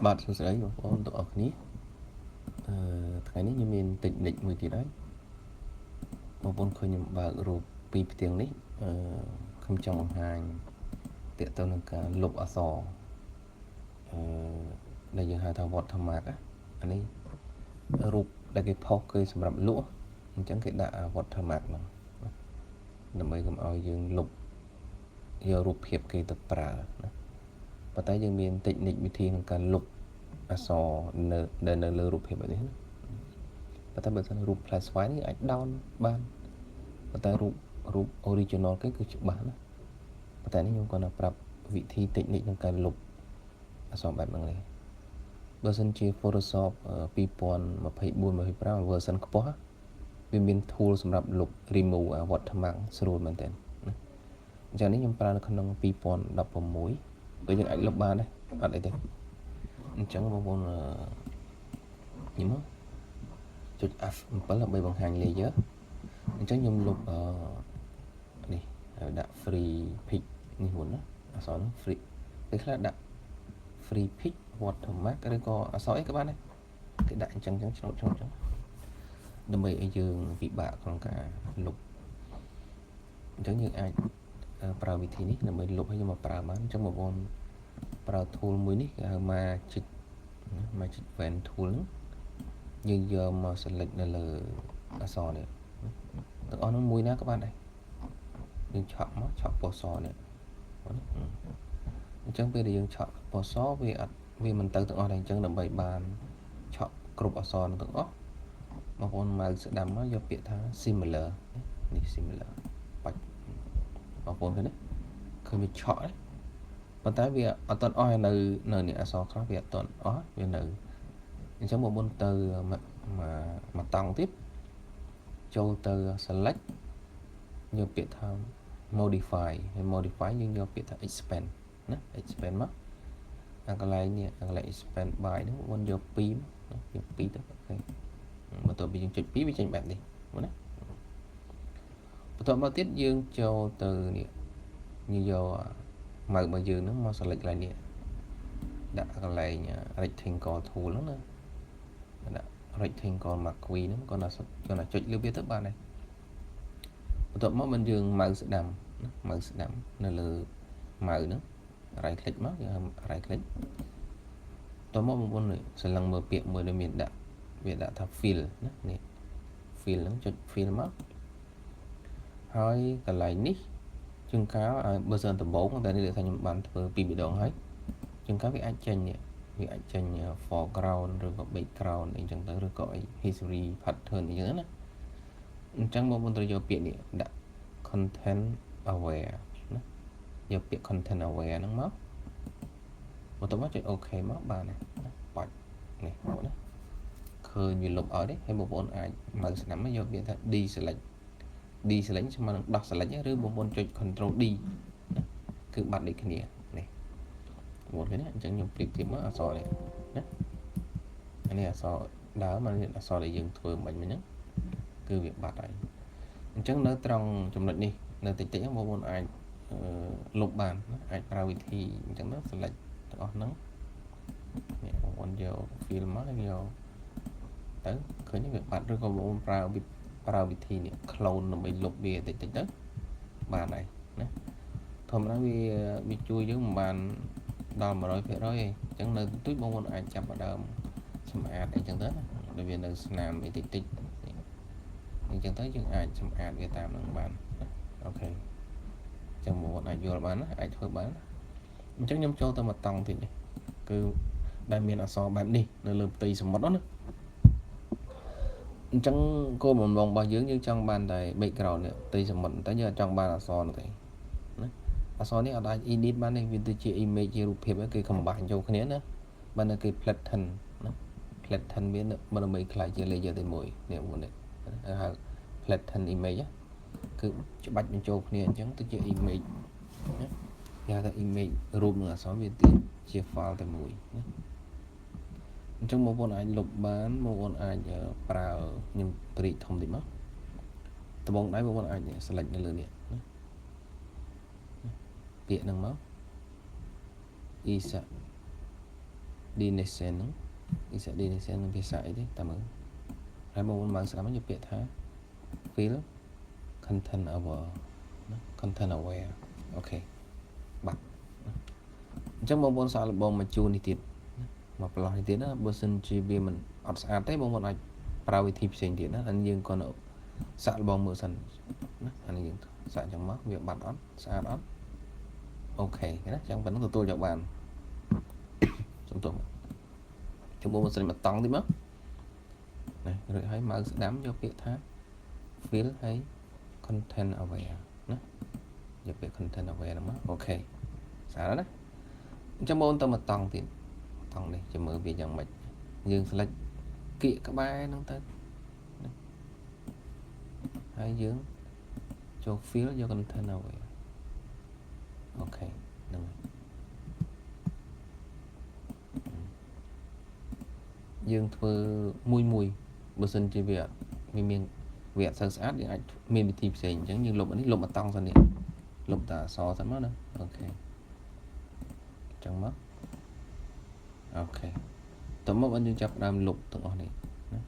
បាទសួស្តីបងប្អូនទាំងអស់គ្នាថ្ងៃនេះខ្ញុំមានតិចនិចមួយទៀតហើយបងប្អូនឃើញខ្ញុំបើករូបពីរផ្ទាំងនេះខ្ញុំចង់បង្ហាញទាក់ទងនឹងការលុបអក្សរដែលយើងហៅថា watermark អានេះរូបដែលគេផុសគឺសម្រាប់លក់អញ្ចឹងគេដាក់ watermark ហ្នឹងដើម្បីកុំឲ្យយើងលុបយករូបភាពគេទៅប្រើណាប៉ុន្តែយើងមានតិចនិចវិធីក្នុងការលុបអក្សរនៅលើរូបភាពនេះណាប៉ុន្តែបើសិនរូបផ្លែស្វាយនេះអាច down បានប៉ុន្តែរូប original គេគឺច្បាស់ណាប៉ុន្តែនេះខ្ញុំគាត់ប្រាប់វិធី technique ក្នុងការលុបអក្សរបែបហ្នឹងទេបើសិនជា Photoshop 2024-25 version ខ្ពស់វាមាន tool សម្រាប់លុប remove watermark ស្រួលមែនតើណាអញ្ចឹងនេះខ្ញុំប្រើនៅក្នុង2016ក៏យើងអាចលុបបានដែរអត់អីទេអញ្ចឹងបងប្អូនញ៉ឹមចុច F7 ដើម្បីបង្ហាញ layer អញ្ចឹងខ្ញុំលុបនេះដាក់ free pick នេះមុនណាអក្សរហ្នឹង free ពេលខ្លះដាក់ free pick watermark ឬក៏អក្សរអីក៏បានដែរគេដាក់អញ្ចឹងឆ្នោតដើម្បីឲ្យយើងពិបាកក្នុងការលុបអញ្ចឹងយើងអាចប្រើវិធីនេះដើម្បីលុបឲ្យយើងមកប្រើបានអញ្ចឹងបងប្អូនប្រើ tool មួយនេះគេហៅ magic pen tool ហ្នឹងយើងយកមក select នៅលើអក្សរនេះទាំងអស់នោះមួយណាក៏បានដែរយើងឆក់មកឆក់ពណ៌សនេះអញ្ចឹងពេលដែលយើងឆក់ពណ៌សវាមិនទៅទាំងអស់ដែរអញ្ចឹងដើម្បីបានឆក់គ្រប់អក្សរទាំងអស់បងប្អូនម៉ៅស្ដាំមកយកពាក្យថា similar នេះ similar បាច់បងប្អូនឃើញទេឃើញវាឆក់ទេប៉ុន្តែវាអត់ទាន់អស់នៅនេះអក្សរខ្លះវាអត់ទាន់អស់វានៅអញ្ចឹងបងប្អូនទៅមកតង់ទៀតចូលទៅ select យកពាក្យថា modify ហើយ modify យើងយកពាក្យថា expand ណា expand មកកន្លែងនេះកន្លែង expand by ហ្នឹងបងយក2ណាយក2ទៅអូខេបន្ទាប់ពីយើងចុច2វាចេញបែបនេះមើលណាបន្ទាប់មកទៀតយើងចូលទៅនេះយើងយកម៉ៅរបស់យើងហ្នឹងមក select កន្លែងនេះដាក់កន្លែង rectangle tool ហ្នឹងណាដាក់ rectangle mark ហ្នឹងគាត់ណាចុចលើវាទៅបានដែរបន្ទាប់មកមិនយើងម៉ៅស្ដាំនៅលើម៉ៅហ្នឹង right click មកយើង right click តោះមកបងប្អូនស្រឡឹងមើលពាក្យមួយដែលមានដាក់វាដាក់ថា fill ណានេះ fill ហ្នឹងចុច fill មកហើយកន្លែងនេះជាងកាលបើសិនដំបូងតែនេះថាខ្ញុំបានធ្វើពីរម្ដងហើយជាងកាលវាអាចចេញ foreground ឬក៏ background អីចឹងទៅឬក៏ history pattern អីចឹងណាអញ្ចឹងបងប្អូនត្រូវយកពាក្យនេះដាក់ content aware ណាយកពាក្យ content aware ហ្នឹងមកបន្ទាប់មកចុច OK មកបានណាបាច់នេះបងណាឃើញវាលុបអត់ទេហើយបងប្អូនអាចមើលស្ដាំមកយកពាក្យថា deselect ស្មើនឹងដោះ select ឬបងប្អូនចុច control D គឺបាត់ដូចគ្នានេះបងប្អូនឃើញទេអញ្ចឹងខ្ញុំប្រៀបធៀបមកអក្សរនេះណាអានេះអក្សរដើមអានេះអក្សរដែលយើងធ្វើមិញហ្នឹងគឺវាបាត់ហើយអញ្ចឹងនៅត្រង់ចំណុចនេះនៅតិចៗបងប្អូនអាចលុបបានអាចប្រើវិធីអញ្ចឹងទៅ select ទាំងអស់ហ្នឹងនេះបងប្អូនយក fill មកហើយយកទៅឃើញវាបាត់ឬក៏បងប្អូនប្រើវិធីនេះ clone ដើម្បីលុបវាតិចទៅបានហើយណាធម្មតាវាជួយយើងមិនបានដល់ 100% ទេអញ្ចឹងនៅទូចបងប្អូនអាចចាប់ដើមសម្អាតអីចឹងទៅណាដូចវានៅស្នាមអីតិចអញ្ចឹងទៅយើងអាចសម្អាតវាតាមនឹងបានអូខេអញ្ចឹងបងប្អូនអាចយល់បានណាអាចធ្វើបានអញ្ចឹងខ្ញុំចូលទៅមកតង់ទៀតនេះគឺដែលមានអក្សរបែបនេះនៅលើផ្ទៃសមុទ្រណាអញ្ចឹងគោលបំណងរបស់យើងចង់បានតែ background នេះផ្ទៃសមុទ្រតែយើងអត់ចង់បានអក្សរនោះទេណាអក្សរនេះអត់អាច edit បានទេវាទៅជា image ជារូបភាពគេ combine ចូលគ្នាណាបើនៅគេ flatten ណា flatten វាមិនដើម្បីខ្លាយជា layer តែមួយនេះបងប្អូននេះហៅ flatten image គឺច្បាច់បញ្ចូលគ្នាអញ្ចឹងទៅជា image ណាគេហៅថា image រូបនឹងអក្សរវាជា file តែមួយណាអញ្ចឹងបងប្អូនអាចលុបបានបងប្អូនអាចប្រើខ្ញុំព្រីកធំតិចមកត្បូងដៃបងប្អូនអាច select នៅលើនេះណាពាក្យហ្នឹងមក Isa destination ហ្នឹង destination នឹងភាសាអីទេតាមមើលហើយបងប្អូនមើលស្ដាប់មកយកពាក្យថា fill content aware ណា content aware អូខេបាត់អញ្ចឹងបងប្អូនសាកល្បងមកជួននេះទៀតមកប្រឡោះនេះទៀតណាបើសិនជាវាមិនអត់ស្អាតទេបងប្អូនអាចប្រើវិធីផ្សេងទៀតណាអានេះយើងគាត់សាកល្បងមើលសិនណាអានេះយើងសាកអញ្ចឹងមកវាបាត់អត់ស្អាតអត់អូខេណាអញ្ចឹងប៉ុណ្ណឹងទទួលយកបានសំទោសចាំបងប្អូនស្រីមកតង់ទៀតមកណារួចហើយម៉ៅស្ដាំយកពាក្យថា fill ហើយ content aware ណាយកពាក្យ content aware ហ្នឹងមកអូខេស្អាតណាអញ្ចឹងបងប្អូនទៅមកតង់ទៀតតង់នេះចាំមើលវាយ៉ាងម៉េចយើង select គៀកក្បែរហ្នឹងទៅហើយយើងចូល fill យក content aware អូខេហ្នឹងហើយយើងធ្វើមួយបើសិនជាវាមានវាអត់សូវស្អាតយើងអាចមានវិធីផ្សេងអញ្ចឹងយើងលុបអានេះលុបបតង់សិននេះលុបតាអក្សរសិនមកណាអូខេអញ្ចឹងមកអូខេតើមកយើងចាប់ដើមលុបទាំងអស់នេះណា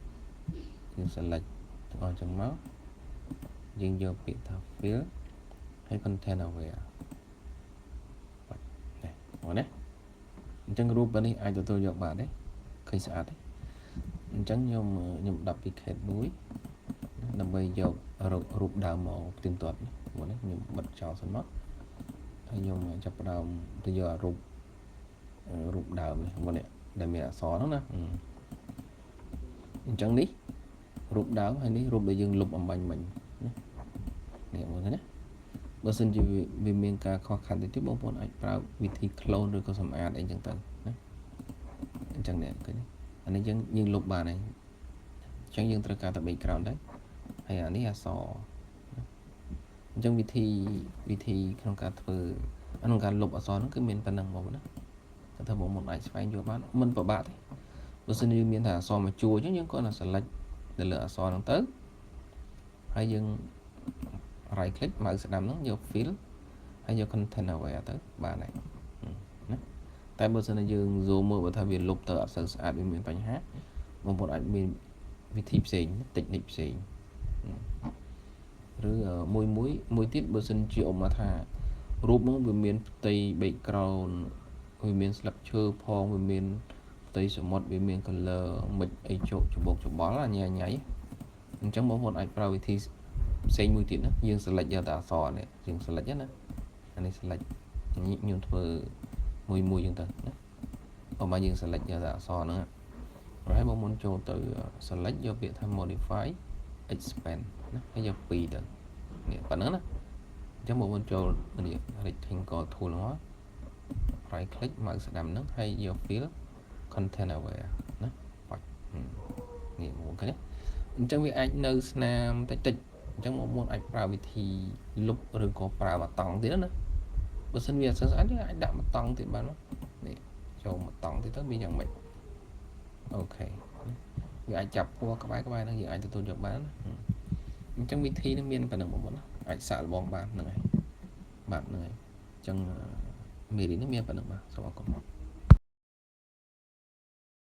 យើង select ទាំងអស់អញ្ចឹងមកយើងយកពាក្យថា fill ហើយ content aware នេះមកណាអញ្ចឹងរូបនេះអាចទទួលយកបានទេឃើញស្អាតទេអញ្ចឹងខ្ញុំ duplicate មួយដើម្បីយករូបដើមមកផ្ទៀងទាត់មកនេះខ្ញុំបិទចោលសិនមកហើយខ្ញុំចាប់ផ្ដើមទៅយករូបដើមនេះមកនេះដែលមានអក្សរហ្នឹងណាអញ្ចឹងនេះរូបដើមហើយនេះរូបដែលយើងលុបអំបញ្ញមិញនេះមើលណាបើសិនជាវាមានការខុសខាត់តិចទៀតបងប្អូនអាចប្រើវិធី clone ឬក៏សម្អាតអីចឹងទៅណាអញ្ចឹងនេះឃើញទេអានេះយើងលុបបានហើយអញ្ចឹងយើងត្រូវការតែ background ទៅហើយអានេះអក្សរអញ្ចឹងវិធីក្នុងការធ្វើក្នុងការលុបអក្សរហ្នឹងគឺមានប៉ុណ្ណឹងបងប្អូនណាតែបងប្អូនអាចស្វែងយល់បានមិនពិបាកទេបើសិនយើងមានតែអក្សរមួយជួរអញ្ចឹងយើងគាត់ select ទៅលើអក្សរហ្នឹងទៅហើយយើង right click ម៉ៅស្ដាំហ្នឹងយក fill ហើយយក content aware ទៅបានហើយណាតែបើសិនជាយើង zoom មើលបើថាវាលុបទៅអត់សូវស្អាតវាមានបញ្ហាបងប្អូនអាចមានវិធីផ្សេង technique ផ្សេងឬមួយទៀតបើសិនជាអមថារូបហ្នឹងវាមានផ្ទៃ background វាមានស្លឹកឈើផងវាមានផ្ទៃសមុទ្រវាមាន color មិនអីជោគច្បោកច្បល់ញ៉ៃអញ្ចឹងបងប្អូនអាចប្រើវិធីផ្សេងមួយទៀតណាយើង select យកតែអក្សរនេះយើង select ណាអានេះ select ខ្ញុំធ្វើមួយចឹងទៅណាបើមកយើង select យកតែអក្សរហ្នឹងហើយបងប្អូនចូលទៅ select យកពាក្យថា modify expand ណាហើយយក2ទៅនេះប៉ុណ្ណឹងណាអញ្ចឹងបងប្អូនចូលនេះ rectangle tool ហ្នឹង right click ម៉ៅស្ដាំហ្នឹងហើយយក fill content aware ណាបាច់នេះបងប្អូនឃើញទេអញ្ចឹងវាអាចនៅស្នាមតិចអញ្ចឹងបងប្អូនអាចប្រើវិធីលុបឬក៏ប្រើបតង់ទៀតណាបើសិនវាអត់ស្អាតយើងអាចដាក់បតង់ទៀតបាននេះចូលបតង់ទៀតទៅមានយ៉ាងម៉េចអូខេវាអាចចាប់ពណ៌ក្បែរហ្នឹងយើងអាចទទួលយកបានអញ្ចឹងវិធីនេះមានប៉ុណ្ណឹងបងប្អូនអាចសាកល្បងបានហ្នឹងហើយបាទហ្នឹងហើយអញ្ចឹងមេរៀននេះមានប៉ុណ្ណឹងបាទសូមអរគុណ